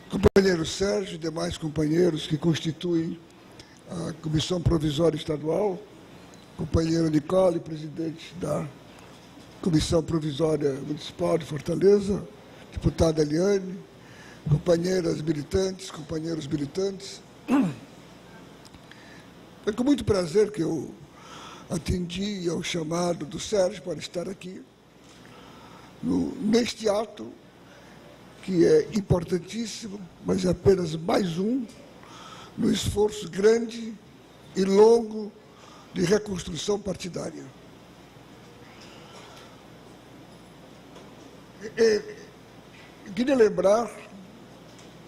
Companheiro Sérgio e demais companheiros que constituem a Comissão Provisória Estadual, companheiro Nicole, presidente da Comissão Provisória Municipal de Fortaleza, deputada Eliane, companheiras militantes, companheiros militantes. Foi com muito prazer que eu atendi ao chamado do Sérgio para estar aqui, neste ato, que é importantíssimo, mas é apenas mais um, no esforço grande e longo de reconstrução partidária. Eu queria lembrar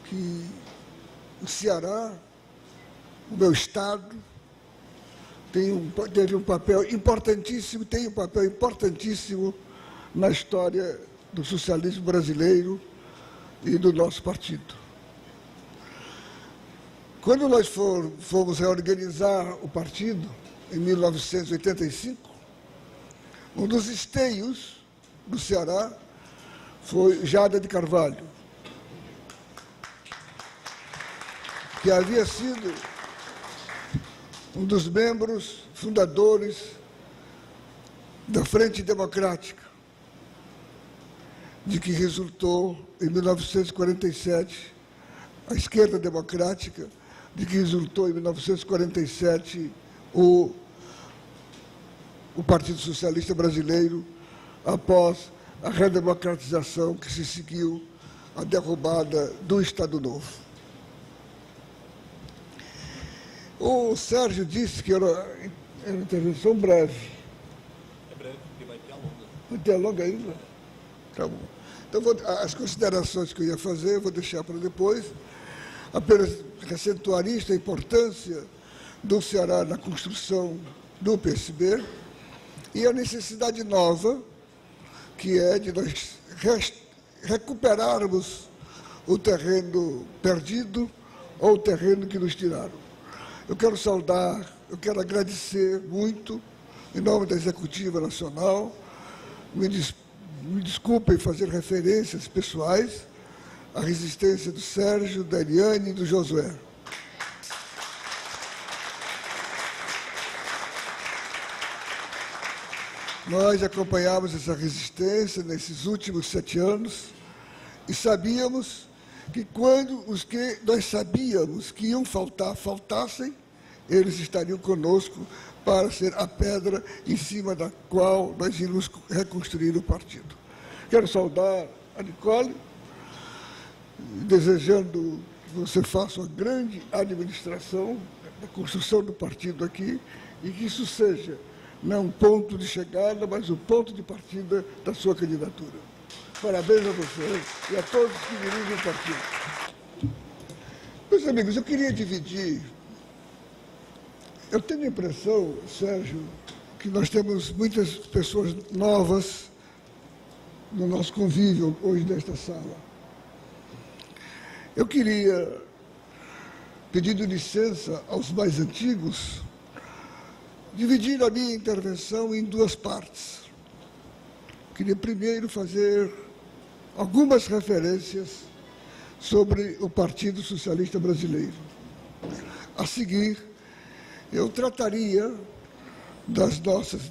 que o Ceará, o meu Estado, teve um papel importantíssimo, tem um papel importantíssimo na história do socialismo brasileiro e do nosso partido. Quando nós fomos reorganizar o partido, em 1985, um dos esteios do Ceará foi Jada de Carvalho, que havia sido um dos membros fundadores da Frente Democrática, de que resultou, em 1947, a Esquerda Democrática, de que resultou, em 1947, o Partido Socialista Brasileiro, após a redemocratização que se seguiu à derrubada do Estado Novo. O Sérgio disse que era uma intervenção breve. É breve, porque vai ter a longa. Vai ter a longa ainda? Tá bom. Então, as considerações que eu ia fazer, eu vou deixar para depois. Apenas acentuar isto, a importância do Ceará na construção do PSB e a necessidade nova, que é de nós recuperarmos o terreno perdido ou o terreno que nos tiraram. Eu quero saudar, eu quero agradecer muito, em nome da Executiva Nacional, me desculpem fazer referências pessoais, à resistência do Sérgio, da Eliane e do Josué. Nós acompanhamos essa resistência nesses últimos 7 anos e sabíamos que quando os que nós sabíamos que iam faltassem, eles estariam conosco para ser a pedra em cima da qual nós íamos reconstruir o partido. Quero saudar a Nicole, desejando que você faça uma grande administração da construção do partido aqui e que isso seja não um ponto de chegada, mas um ponto de partida da sua candidatura. Parabéns a você e a todos que dirigem o partido. Meus amigos, eu queria dividir. Eu tenho a impressão, Sérgio, que nós temos muitas pessoas novas no nosso convívio hoje nesta sala. Eu queria, pedindo licença aos mais antigos, dividir a minha intervenção em 2 partes. Queria primeiro fazer algumas referências sobre o Partido Socialista Brasileiro. A seguir, eu trataria das nossas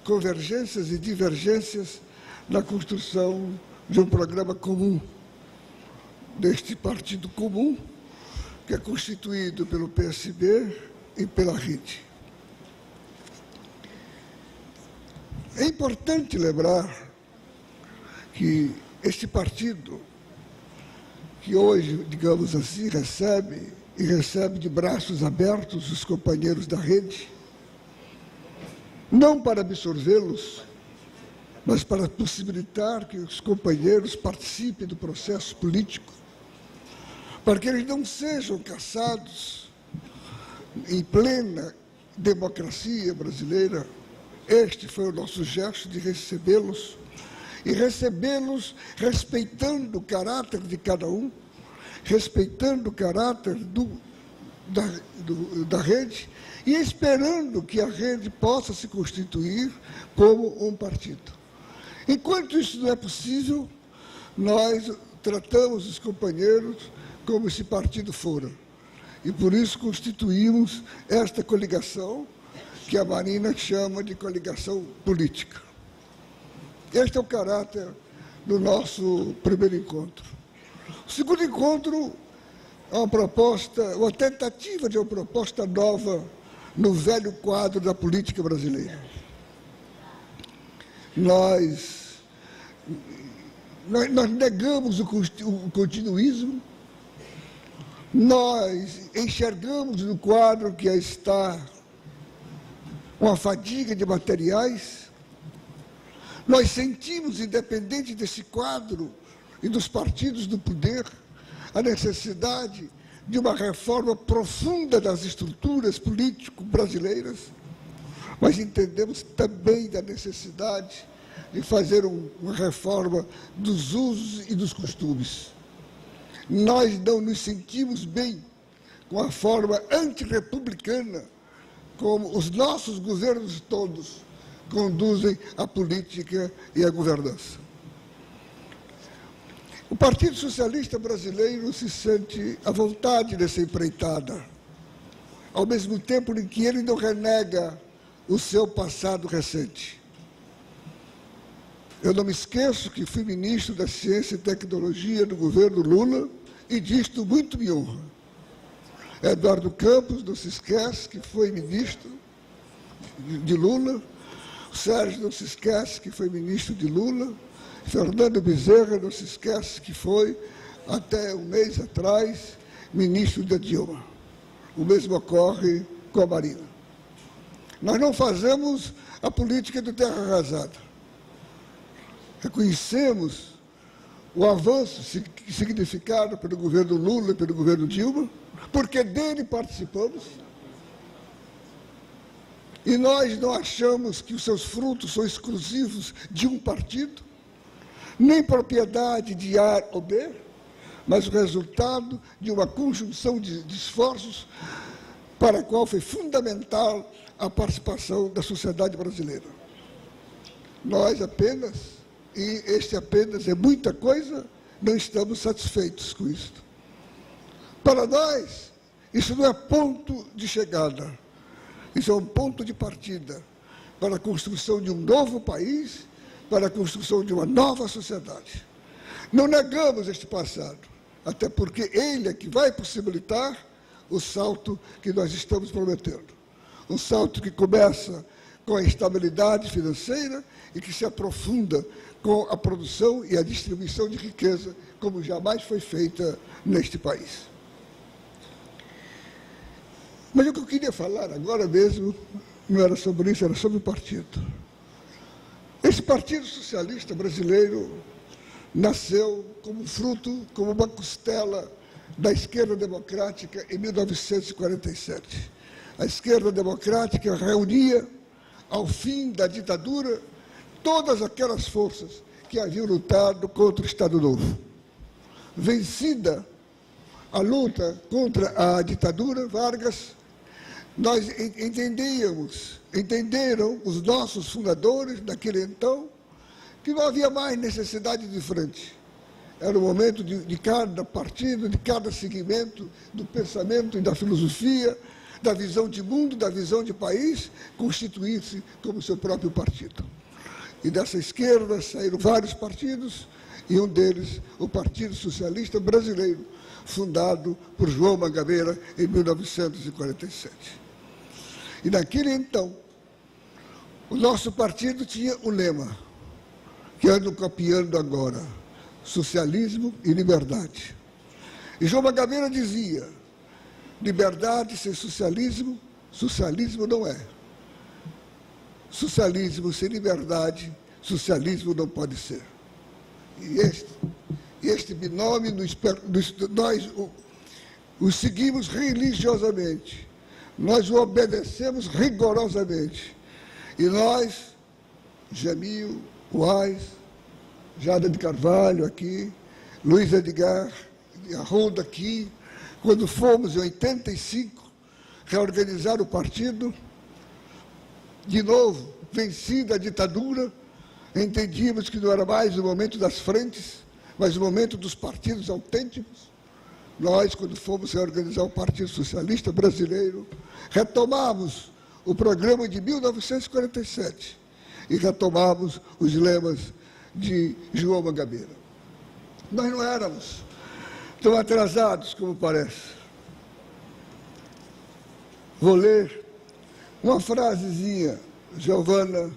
convergências e divergências na construção de um programa comum, deste partido comum, que é constituído pelo PSB e pela Rede. É importante lembrar que este partido, que hoje, digamos assim, recebe de braços abertos os companheiros da Rede, não para absorvê-los, mas para possibilitar que os companheiros participem do processo político, para que eles não sejam caçados em plena democracia brasileira. Este foi o nosso gesto de recebê-los, e recebê-los respeitando o caráter de cada um, respeitando o caráter da Rede e esperando que a Rede possa se constituir como um partido. Enquanto isso não é possível, nós tratamos os companheiros como esse partido fora. E por isso constituímos esta coligação, que a Marina chama de coligação política. Este é o caráter do nosso primeiro encontro. O segundo encontro é uma tentativa de uma proposta nova no velho quadro da política brasileira. Nós negamos o continuismo, nós enxergamos no quadro que está uma fadiga de materiais, nós sentimos, independente desse quadro e dos partidos do poder, a necessidade de uma reforma profunda das estruturas político-brasileiras, mas entendemos também da necessidade de fazer uma reforma dos usos e dos costumes. Nós não nos sentimos bem com a forma antirrepublicana como os nossos governos todos conduzem a política e a governança. O Partido Socialista Brasileiro se sente à vontade nessa empreitada, ao mesmo tempo em que ele não renega o seu passado recente. Eu não me esqueço que fui ministro da Ciência e Tecnologia do governo Lula e disto muito me honra. Eduardo Campos não se esquece que foi ministro de Lula, o Sérgio não se esquece que foi ministro de Lula, Fernando Bezerra não se esquece que foi, até um mês atrás, ministro da Dilma. O mesmo ocorre com a Marina. Nós não fazemos a política do terra arrasada. Reconhecemos o avanço significado pelo governo Lula e pelo governo Dilma, porque dele participamos, e nós não achamos que os seus frutos são exclusivos de um partido, nem propriedade de A ou B, mas o resultado de uma conjunção de esforços para a qual foi fundamental a participação da sociedade brasileira. Nós apenas, e este apenas é muita coisa, não estamos satisfeitos com isso. Para nós, isso não é ponto de chegada, isso é um ponto de partida para a construção de um novo país, para a construção de uma nova sociedade. Não negamos este passado, até porque ele é que vai possibilitar o salto que nós estamos prometendo. Um salto que começa com a estabilidade financeira e que se aprofunda com a produção e a distribuição de riqueza, como jamais foi feita neste país. Mas o que eu queria falar agora mesmo não era sobre isso, era sobre o partido. Esse Partido Socialista Brasileiro nasceu como fruto, como uma costela da esquerda democrática em 1947. A esquerda democrática reunia, ao fim da ditadura, todas aquelas forças que haviam lutado contra o Estado Novo. Vencida a luta contra a ditadura, Vargas, nós entenderam os nossos fundadores, naquele então, que não havia mais necessidade de frente. Era o momento de cada partido, de cada segmento, do pensamento e da filosofia, da visão de mundo, da visão de país, constituir-se como seu próprio partido. E dessa esquerda saíram vários partidos, e um deles, o Partido Socialista Brasileiro, fundado por João Mangabeira em 1947. E naquele então, o nosso partido tinha um lema, que andam copiando agora, socialismo e liberdade. E João Mangabeira dizia, liberdade sem socialismo, socialismo não é. Socialismo sem liberdade, socialismo não pode ser. E este binômio nós o seguimos religiosamente, nós o obedecemos rigorosamente. E nós, Jamil, Uais, Jada de Carvalho aqui, Luiz Edgar, Arruda aqui, quando fomos em 85 reorganizar o partido, de novo, vencida a ditadura, entendíamos que não era mais o momento das frentes, mas o momento dos partidos autênticos, nós, quando fomos reorganizar o Partido Socialista Brasileiro, retomamos o programa de 1947 e retomamos os lemas de João Mangabeira. Nós não éramos tão atrasados como parece. Vou ler uma frasezinha, Giovana,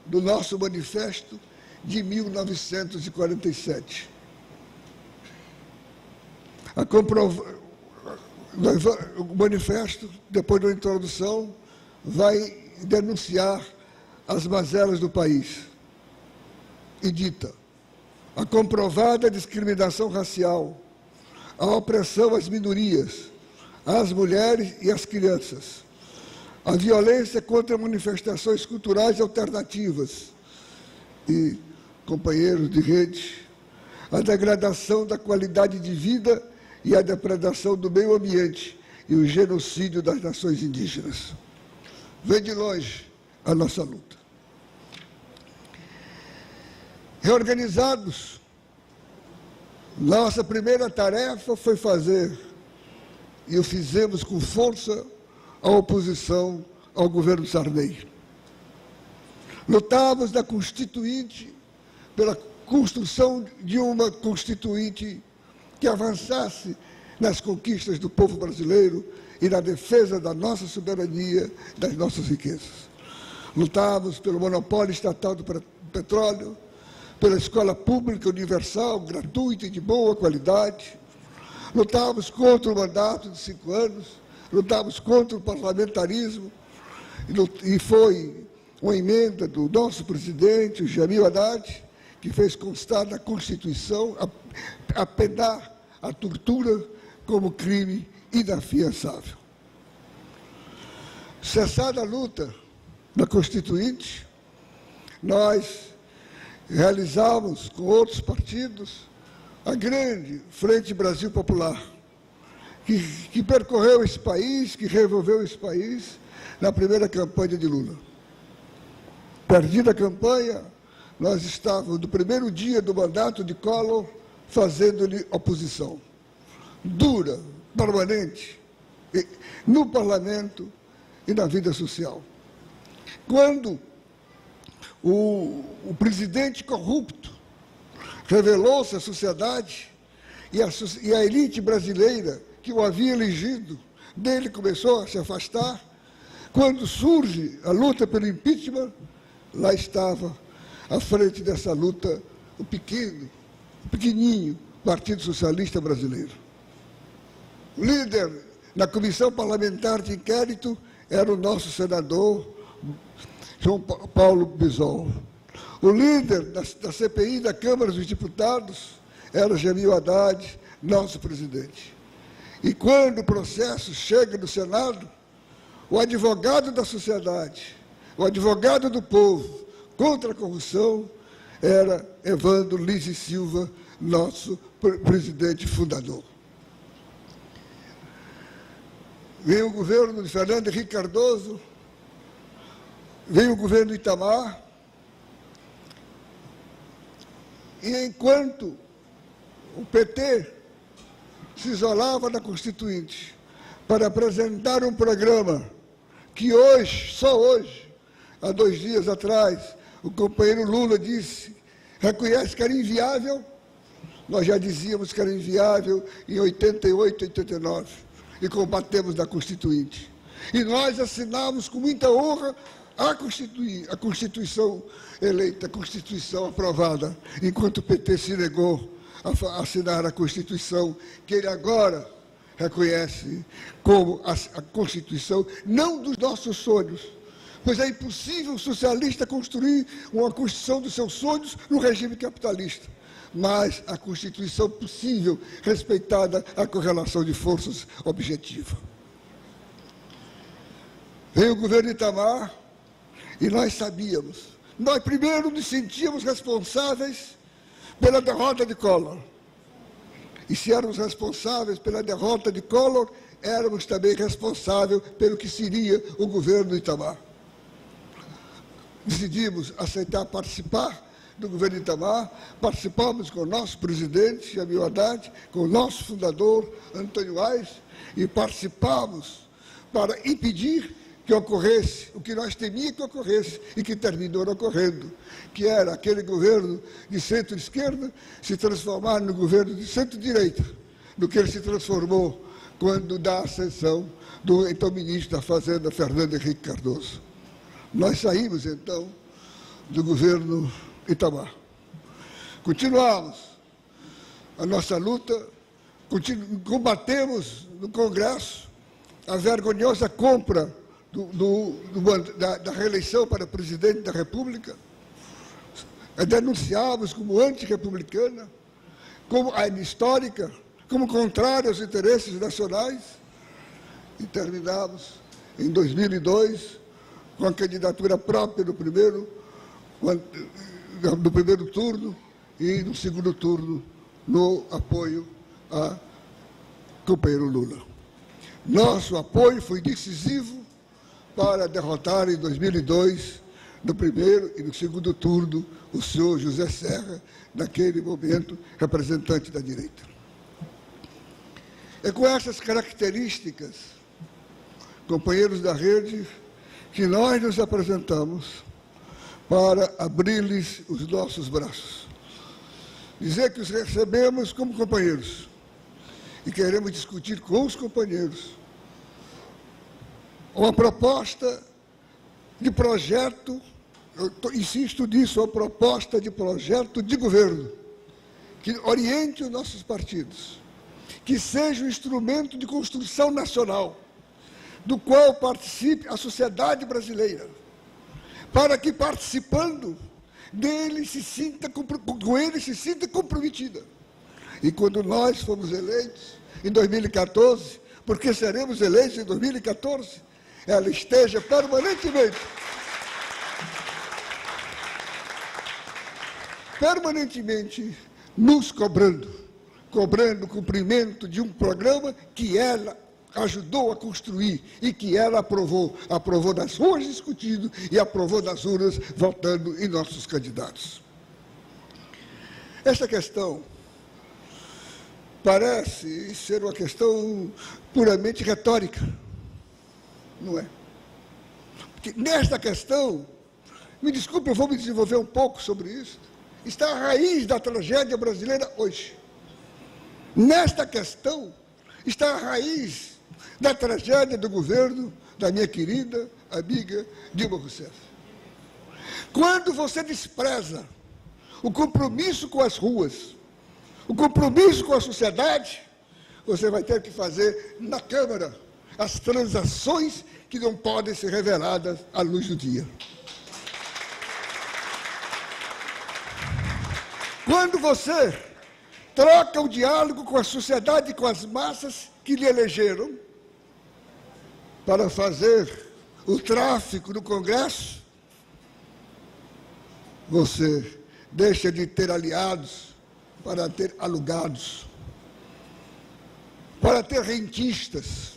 do nosso manifesto de 1947. O manifesto, depois da introdução, vai denunciar as mazelas do país. E dita: a comprovada discriminação racial, a opressão às minorias, às mulheres e às crianças, a violência contra manifestações culturais alternativas e, companheiros de rede, a degradação da qualidade de vida e a depredação do meio ambiente e o genocídio das nações indígenas. Vem de longe a nossa luta. Reorganizados, nossa primeira tarefa foi fazer, e o fizemos com força, a oposição ao governo Sarney. Lutávamos na Constituinte pela construção de uma Constituinte que avançasse nas conquistas do povo brasileiro e na defesa da nossa soberania, das nossas riquezas. Lutávamos pelo monopólio estatal do petróleo, pela escola pública universal, gratuita e de boa qualidade. Lutávamos contra o mandato de 5 anos, lutávamos contra o parlamentarismo, e foi uma emenda do nosso presidente, o Jamil Haddad, que fez constar na Constituição apenar a tortura como crime inafiançável. Cessada a luta na Constituinte, nós realizamos com outros partidos a grande Frente Brasil Popular, que percorreu esse país, que revolveu esse país na primeira campanha de Lula. Perdida a campanha, nós estávamos, no primeiro dia do mandato de Collor, fazendo-lhe oposição dura, permanente, no parlamento e na vida social. Quando o presidente corrupto revelou-se à sociedade e a elite brasileira que o havia elegido dele começou a se afastar, quando surge a luta pelo impeachment, lá estava, à frente dessa luta, o pequenininho Partido Socialista Brasileiro. O líder na comissão parlamentar de inquérito era o nosso senador João Paulo Bisol. O líder da CPI da Câmara dos Deputados era Jamil Haddad, nosso presidente. E quando o processo chega no Senado, o advogado da sociedade, o advogado do povo contra a corrupção era Evandro Lins e Silva, nosso presidente fundador. Veio o governo de Fernando Henrique Cardoso, veio o governo Itamar, e enquanto o PT se isolava na Constituinte para apresentar um programa que hoje, só hoje, há 2 dias atrás, o companheiro Lula disse, reconhece que era inviável, nós já dizíamos que era inviável em 88, 89, e combatemos na Constituinte. E nós assinamos com muita honra a Constituição eleita, a Constituição aprovada, enquanto o PT se negou a assinar a Constituição, que ele agora reconhece como a Constituição, não dos nossos sonhos, pois é impossível o socialista construir uma Constituição dos seus sonhos no regime capitalista, mas a Constituição possível, respeitada a correlação de forças objetiva. Veio o governo Itamar e nós sabíamos, nós primeiro nos sentíamos responsáveis pela derrota de Collor. E se éramos responsáveis pela derrota de Collor, éramos também responsáveis pelo que seria o governo Itamar. Decidimos aceitar participar do governo Itamar, participamos com o nosso presidente, Jamil Haddad, com o nosso fundador, Antônio Aires, e participamos para impedir que ocorresse o que nós temíamos que ocorresse e que terminou ocorrendo, que era aquele governo de centro-esquerda se transformar no governo de centro-direita, no que ele se transformou quando da ascensão do então ministro da Fazenda, Fernando Henrique Cardoso. Nós saímos, então, do governo Itamar. Continuamos a nossa luta, combatemos no Congresso a vergonhosa compra da reeleição para presidente da República, a denunciávamos como antirrepublicana, como histórica, como contrária aos interesses nacionais, e terminamos em 2002 com a candidatura própria no primeiro turno e no segundo turno no apoio a companheiro Lula. Nosso apoio foi decisivo para derrotar em 2002, no primeiro e no segundo turno, o senhor José Serra, naquele momento representante da direita. É com essas características, companheiros da rede, que nós nos apresentamos para abrir-lhes os nossos braços. Dizer que os recebemos como companheiros e queremos discutir com os companheiros uma proposta de projeto, insisto nisso, uma proposta de projeto de governo que oriente os nossos partidos, que seja um instrumento de construção nacional, do qual participe a sociedade brasileira, para que, participando dele, com ele se sinta comprometida. E quando nós fomos eleitos, em 2014, porque seremos eleitos em 2014, ela esteja permanentemente nos cobrando o cumprimento de um programa que ela ajudou a construir e que ela aprovou nas ruas discutindo e aprovou nas urnas votando em nossos candidatos. Esta questão parece ser uma questão puramente retórica, não é? Porque nesta questão, me desculpe, eu vou me desenvolver um pouco sobre isso, está a raiz da tragédia brasileira hoje. Nesta questão está a raiz da tragédia do governo da minha querida amiga Dilma Rousseff. Quando você despreza o compromisso com as ruas, o compromisso com a sociedade, você vai ter que fazer na Câmara as transações que não podem ser reveladas à luz do dia. Quando você troca o diálogo com a sociedade e com as massas que lhe elegeram para fazer o tráfico no Congresso, você deixa de ter aliados para ter alugados, para ter rentistas,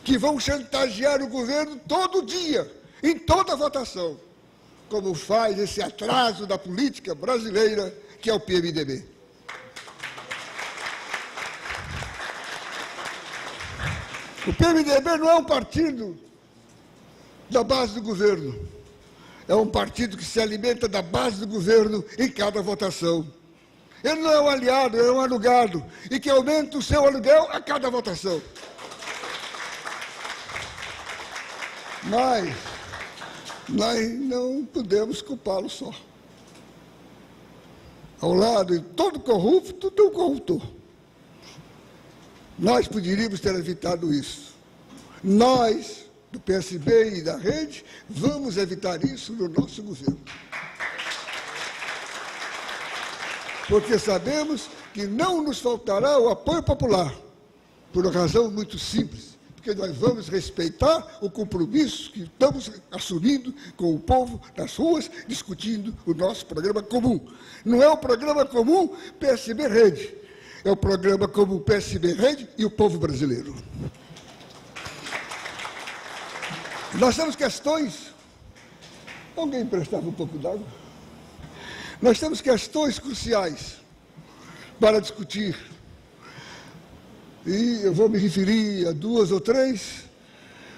que vão chantagear o governo todo dia, em toda votação, como faz esse atraso da política brasileira, que é o PMDB. O PMDB não é um partido da base do governo, é um partido que se alimenta da base do governo em cada votação. Ele não é um aliado, ele é um alugado, e que aumenta o seu aluguel a cada votação. Mas nós não podemos culpá-lo só. Ao lado de todo corrupto, tem um corruptor. Nós poderíamos ter evitado isso. Nós, do PSB e da Rede, vamos evitar isso no nosso governo. Porque sabemos que não nos faltará o apoio popular, por uma razão muito simples, porque nós vamos respeitar o compromisso que estamos assumindo com o povo nas ruas, discutindo o nosso programa comum. Não é o programa comum PSB-Rede, é o programa comum PSB-Rede e o povo brasileiro. Nós temos questões... Alguém emprestava um pouco d'água? Nós temos questões cruciais para discutir, e eu vou me referir a 2 ou 3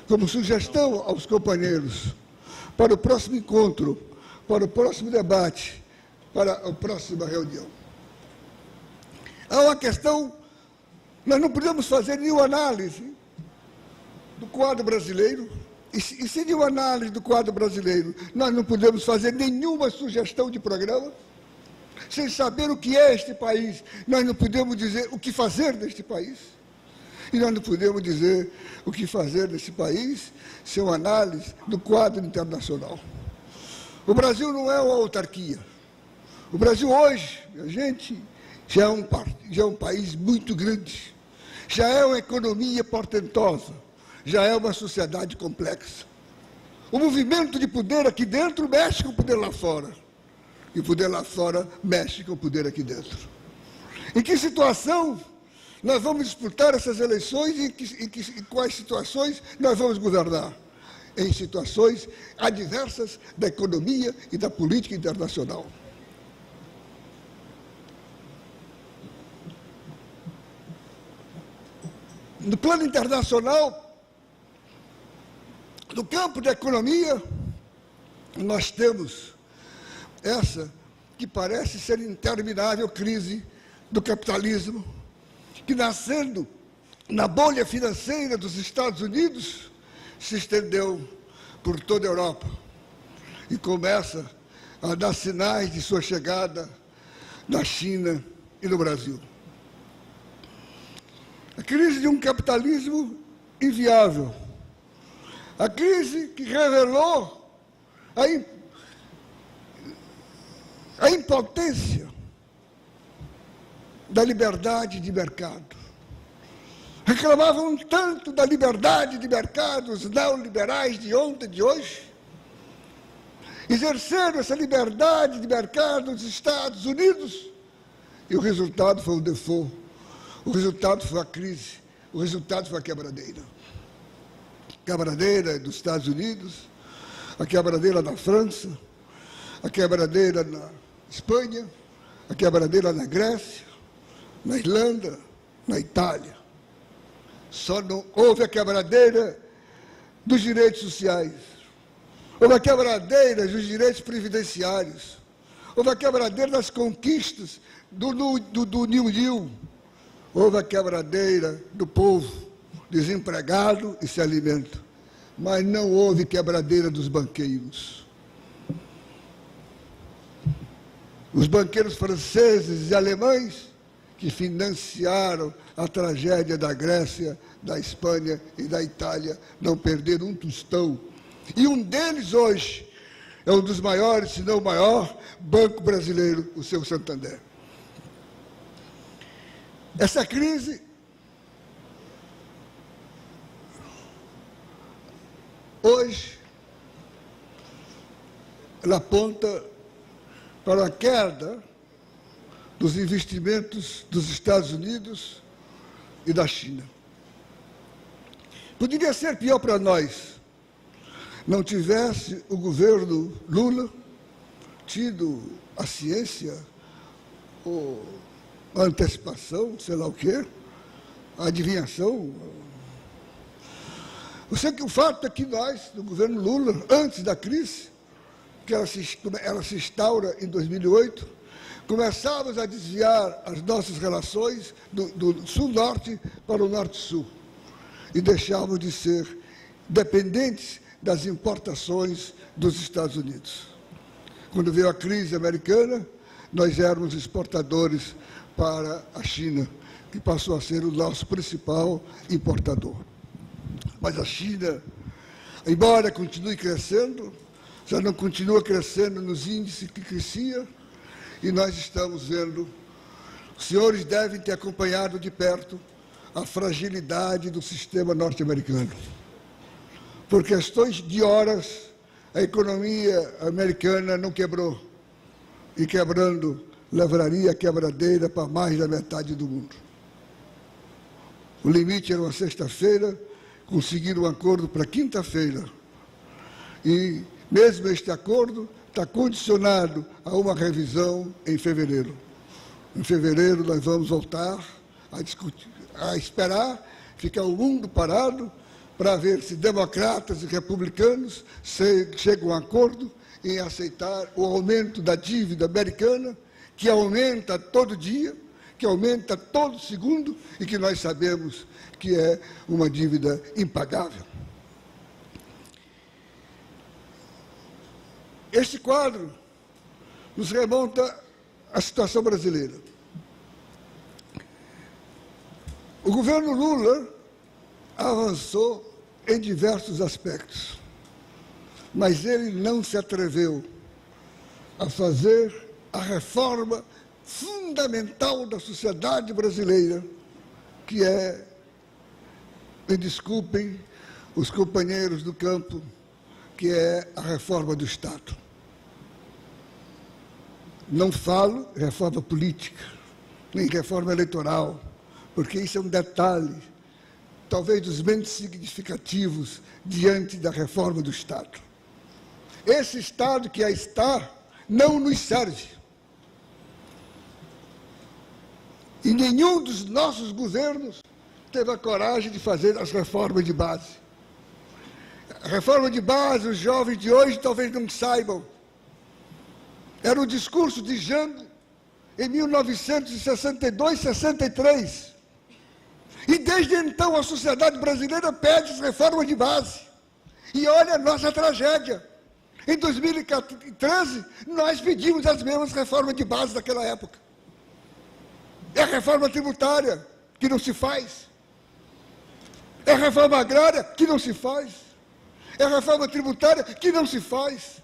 como sugestão aos companheiros para o próximo encontro, para o próximo debate, para a próxima reunião. Há uma questão, nós não podemos fazer nenhuma análise do quadro brasileiro, e sem nenhuma análise do quadro brasileiro, nós não podemos fazer nenhuma sugestão de programa, sem saber o que é este país, nós não podemos dizer o que fazer neste país, e nós não podemos dizer o que fazer nesse país sem uma análise do quadro internacional. O Brasil não é uma autarquia. O Brasil hoje, a gente, já é um país muito grande, já é uma economia portentosa, já é uma sociedade complexa. O movimento de poder aqui dentro mexe com o poder lá fora, e o poder lá fora mexe com o poder aqui dentro. Em que situação nós vamos disputar essas eleições e em quais situações nós vamos governar? Em situações adversas da economia e da política internacional. No plano internacional, no campo da economia, nós temos essa que parece ser interminável crise do capitalismo, que nascendo na bolha financeira dos Estados Unidos, se estendeu por toda a Europa e começa a dar sinais de sua chegada na China e no Brasil. A crise de um capitalismo inviável, a crise que revelou a impotência da liberdade de mercado. Reclamavam tanto da liberdade de mercado os neoliberais de ontem e de hoje. Exerceram essa liberdade de mercado nos Estados Unidos e o resultado foi o default, o resultado foi a crise, o resultado foi a quebradeira. Quebradeira dos Estados Unidos, a quebradeira na França, a quebradeira na Espanha, a quebradeira na Grécia, na Irlanda, na Itália. Só não houve a quebradeira dos direitos sociais, houve a quebradeira dos direitos previdenciários, houve a quebradeira das conquistas do New Deal, houve a quebradeira do povo desempregado e sem alimento, mas não houve quebradeira dos banqueiros. Os banqueiros franceses e alemães que financiaram a tragédia da Grécia, da Espanha e da Itália, não perderam um tostão. E um deles hoje é um dos maiores, se não o maior, banco brasileiro, o seu Santander. Essa crise hoje ela aponta para a queda dos investimentos dos Estados Unidos e da China. Poderia ser pior para nós, não tivesse o governo Lula tido a ciência, ou a antecipação, sei lá o quê, a adivinhação. Eu sei que o fato é que nós, do governo Lula, antes da crise, que ela se instaura em 2008, começávamos a desviar as nossas relações do sul-norte para o norte-sul e deixávamos de ser dependentes das importações dos Estados Unidos. Quando veio a crise americana, nós éramos exportadores para a China, que passou a ser o nosso principal importador. Mas a China, embora continue crescendo, já não continua crescendo nos índices que crescia, e nós estamos vendo, os senhores devem ter acompanhado de perto a fragilidade do sistema norte-americano. Por questões de horas, a economia americana não quebrou, e quebrando, levaria a quebradeira para mais da metade do mundo. O limite era uma sexta-feira, conseguiram um acordo para quinta-feira. E, mesmo este acordo, está condicionado a uma revisão em fevereiro. Em fevereiro nós vamos voltar a discutir, a esperar, ficar o mundo parado para ver se democratas e republicanos chegam a um acordo em aceitar o aumento da dívida americana, que aumenta todo dia, que aumenta todo segundo e que nós sabemos que é uma dívida impagável. Este quadro nos remonta à situação brasileira. O governo Lula avançou em diversos aspectos, mas ele não se atreveu a fazer a reforma fundamental da sociedade brasileira, que é, me desculpem os companheiros do campo, que é a reforma do Estado. Não falo reforma política, nem reforma eleitoral, porque isso é um detalhe, talvez dos menos significativos diante da reforma do Estado. Esse Estado que aí está não nos serve. E nenhum dos nossos governos teve a coragem de fazer as reformas de base. A reforma de base, os jovens de hoje talvez não saibam. Era o discurso de Jango em 1962, 63. E desde então a sociedade brasileira pede reforma de base. E olha a nossa tragédia. Em 2013, nós pedimos as mesmas reformas de base daquela época. É a reforma tributária, que não se faz. É a reforma agrária, que não se faz. É a reforma tributária, que não se faz.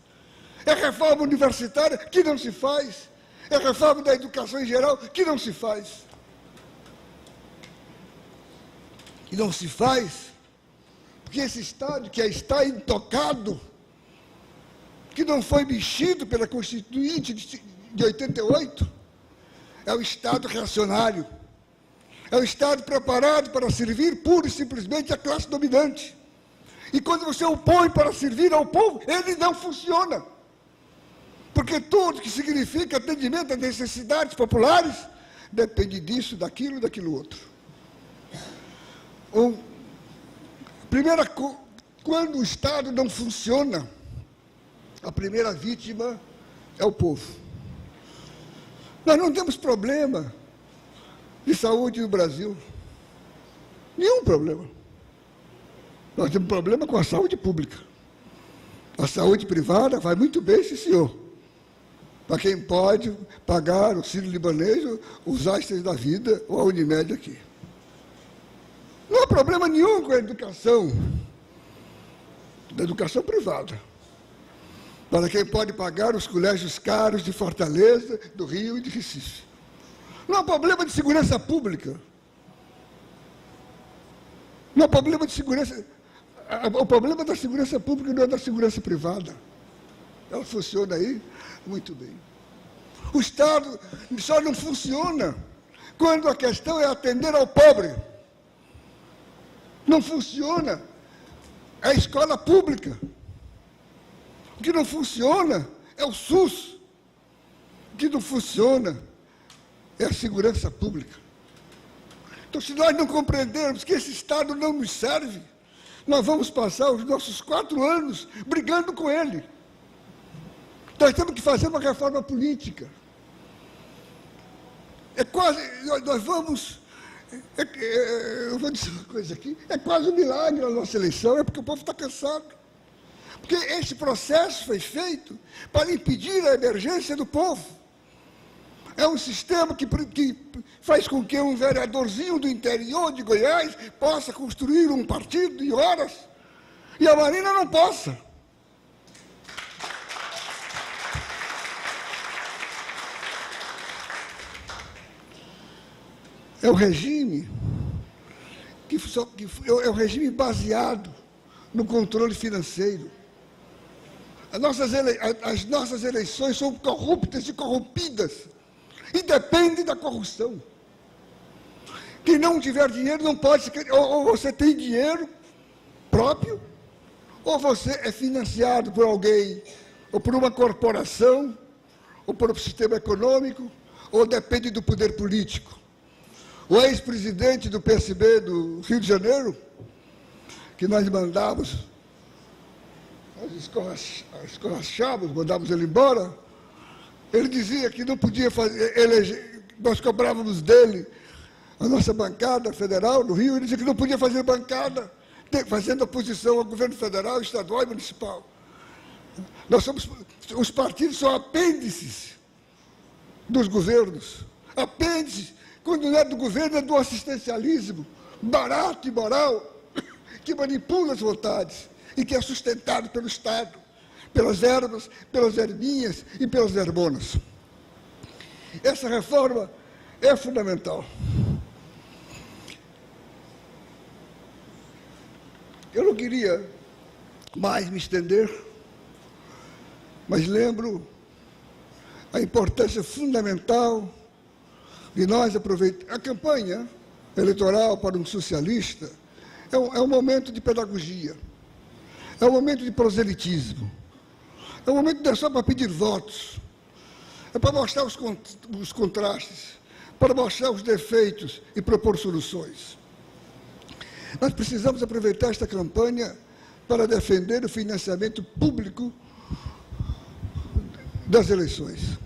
É a reforma universitária, que não se faz. É a reforma da educação em geral, que não se faz. E não se faz porque esse Estado que está intocado, que não foi mexido pela Constituinte de 88, é o Estado reacionário. É o Estado preparado para servir pura e simplesmente a classe dominante. E quando você o põe para servir ao povo, ele não funciona. Porque tudo que significa atendimento às necessidades populares depende disso, daquilo e daquilo outro. Quando o Estado não funciona, a primeira vítima é o povo. Nós não temos problema de saúde no Brasil. Nenhum problema. Nós temos problema com a saúde pública. A saúde privada vai muito bem, sim, senhor. Para quem pode pagar o Sírio-Libanês, os Astros da Vida ou a Unimed aqui. Não há problema nenhum com a educação, da educação privada. Para quem pode pagar os colégios caros de Fortaleza, do Rio e de Recife. Não há problema de segurança pública. Não há problema de segurança. O problema da segurança pública não é da segurança privada. Ela funciona aí muito bem. O Estado só não funciona quando a questão é atender ao pobre. Não funciona a escola pública. O que não funciona é o SUS. O que não funciona é a segurança pública. Então, se nós não compreendermos que esse Estado não nos serve, nós vamos passar os nossos 4 anos brigando com ele. Nós temos que fazer uma reforma política. É quase, nós vamos... eu vou dizer uma coisa aqui, é quase um milagre a nossa eleição, é porque o povo está cansado. Porque esse processo foi feito para impedir a emergência do povo. É um sistema que faz com que um vereadorzinho do interior de Goiás possa construir um partido em horas, e a Marina não possa. É o regime é o regime baseado no controle financeiro. As nossas eleições são corruptas e corrompidas e dependem da corrupção. Quem não tiver dinheiro não pode... Ou você tem dinheiro próprio, ou você é financiado por alguém, ou por uma corporação, ou por um sistema econômico, ou depende do poder político. O ex-presidente do PSB do Rio de Janeiro, que nós mandávamos, nós escorrachávamos, mandávamos ele embora, ele dizia que não podia eleger, nós cobrávamos dele a nossa bancada federal no Rio, ele dizia que não podia fazer bancada, fazendo oposição ao governo federal, estadual e municipal. Os partidos são apêndices dos governos. Apêndice, quando não é do governo, é do assistencialismo, barato e moral, que manipula as vontades e que é sustentado pelo Estado, pelas ervas, pelas ervinhas e pelas hormonas. Essa reforma é fundamental. Eu não queria mais me estender, mas lembro a importância fundamental de nós aproveitar. A campanha eleitoral para um socialista é um momento de pedagogia, é um momento de proselitismo, é um momento não é só para pedir votos, é para mostrar os contrastes, para mostrar os defeitos e propor soluções. Nós precisamos aproveitar esta campanha para defender o financiamento público das eleições.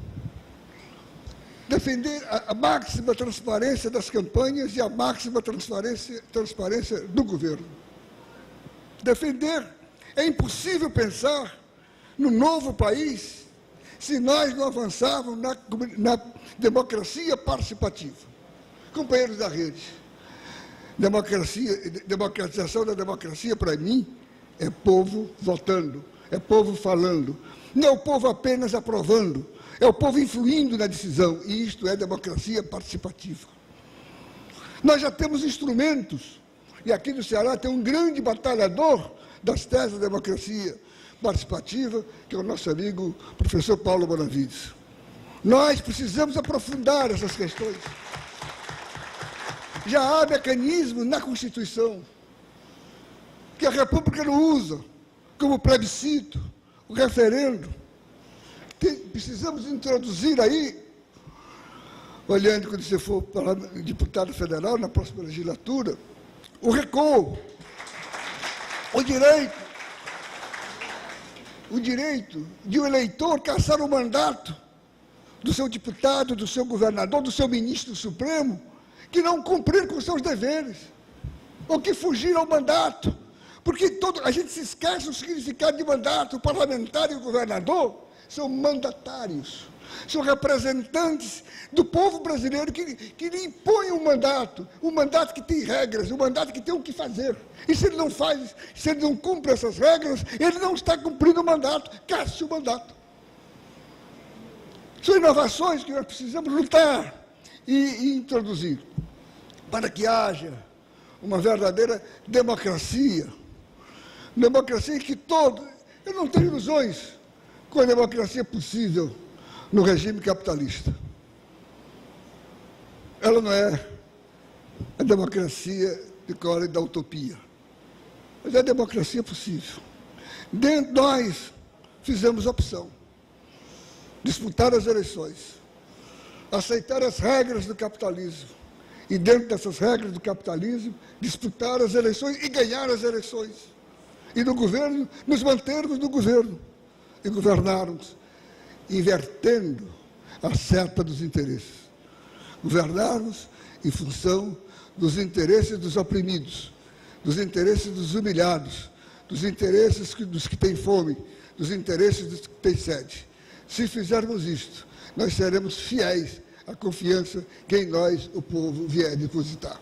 Defender a máxima transparência das campanhas e a máxima transparência do governo. Defender. É impossível pensar no novo país se nós não avançarmos na democracia participativa. Companheiros da rede, democratização da democracia, para mim, é povo votando, é povo falando. Não é o povo apenas aprovando, é o povo influindo na decisão, e isto é democracia participativa. Nós já temos instrumentos, e aqui no Ceará tem um grande batalhador das teses da democracia participativa, que é o nosso amigo professor Paulo Bonavides. Nós precisamos aprofundar essas questões. Já há mecanismos na Constituição que a República não usa, como o plebiscito, o referendo. Precisamos introduzir aí, olhando quando você for para deputado federal na próxima legislatura, o recuo, o direito de um eleitor caçar o mandato do seu deputado, do seu governador, do seu ministro supremo, que não cumprir com seus deveres, ou que fugir ao mandato. Porque a gente se esquece do significado de mandato. O parlamentar e o governador são mandatários, são representantes do povo brasileiro que lhe impõem um mandato que tem regras, um mandato que tem o que fazer. E se ele não faz, se ele não cumpre essas regras, ele não está cumprindo o mandato, caça o mandato. São inovações que nós precisamos lutar e introduzir, para que haja uma verdadeira democracia. Democracia que eu não tenho ilusões com a democracia possível no regime capitalista. Ela não é a democracia de cor da utopia, mas é a democracia possível. Nós fizemos a opção, disputar as eleições, aceitar as regras do capitalismo, e dentro dessas regras do capitalismo, disputar as eleições e ganhar as eleições. E no governo, nos mantermos no governo e governarmos, invertendo a seta dos interesses. Governarmos em função dos interesses dos oprimidos, dos interesses dos humilhados, dos interesses dos que têm fome, dos interesses dos que têm sede. Se fizermos isto, nós seremos fiéis à confiança que em nós o povo vier depositar.